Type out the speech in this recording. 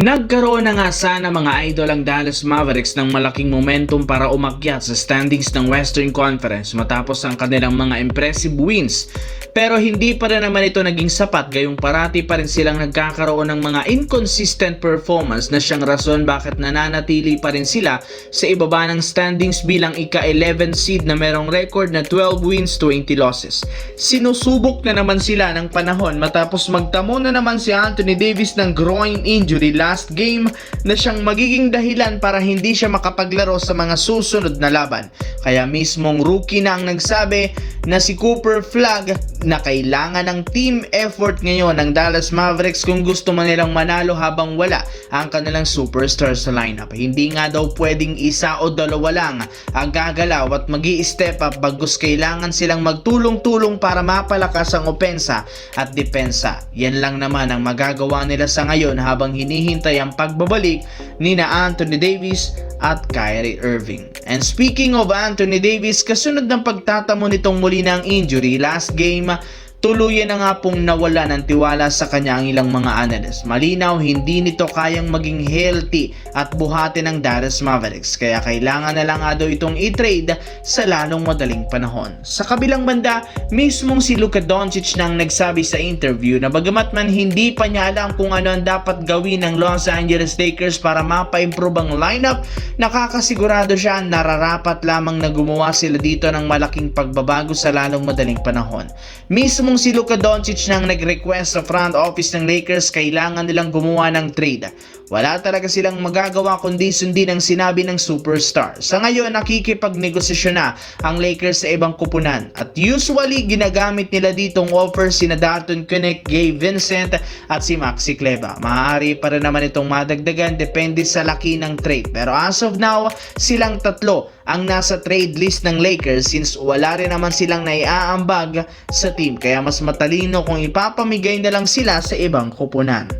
Nagkaroon na nga sana mga idol ang Dallas Mavericks ng malaking momentum para umakyat sa standings ng Western Conference matapos ang kanilang mga impressive wins. Pero hindi pa rin naman ito naging sapat, gayong parati pa rin silang nagkakaroon ng mga inconsistent performance na siyang rason bakit nananatili pa rin sila sa ibaba ng standings bilang ika-11 seed na merong record na 12 wins, 20 losses. Sinusubok na naman sila ng panahon matapos magtamo na naman si Anthony Davis ng groin injury last game na siyang magiging dahilan para hindi siya makapaglaro sa mga susunod na laban. Kaya mismong rookie na ang nagsabi na si Cooper Flagg na kailangan ng team effort ngayon ng Dallas Mavericks kung gusto man nilang manalo habang wala ang kanilang superstar sa lineup. Hindi nga daw pwedeng isa o dalawa lang ang gagalaw at magi-step up, bagkus kailangan silang magtulong-tulong para mapalakas ang opensa at depensa. Yan lang naman ang magagawa nila sa ngayon habang hinihintay ang pagbabalik ni na Anthony Davis at Kyrie Irving. And speaking of Anthony Davis, kasunod ng pagtatamo nitong muli ng injury last game, tuluyan na nga pong nawala ng tiwala sa kanya ang ilang mga analysts. Malinaw, hindi nito kayang maging healthy at buhatin ng Dallas Mavericks, kaya kailangan na lang nga daw itong i-trade sa lalong madaling panahon. Sa kabilang banda, mismong si Luka Doncic nang nagsabi sa interview na bagamat man hindi pa niya alam kung ano ang dapat gawin ng Los Angeles Lakers para mapa-improve ang lineup, nakakasigurado siya nararapat lamang na gumawa sila dito ng malaking pagbabago sa lalong madaling panahon. Mismong si Luka Doncic nang nag-request sa front office ng Lakers, kailangan nilang gumawa ng trade. Wala talaga silang magagawa kundi sundin ang sinabi ng superstar. Sa ngayon, nakikipagnegosasyon na ang Lakers sa ibang kupunan at usually ginagamit nila ditong offer sina Dalton Keunig, Gabe Vincent at si Maxi Kleber. Maaari pa rin naman itong madagdagan depende sa laki ng trade. Pero as of now, silang tatlo ang nasa trade list ng Lakers since wala rin naman silang naiaambag sa team. Kaya mas matalino kung ipapamigay na lang sila sa ibang kupunan.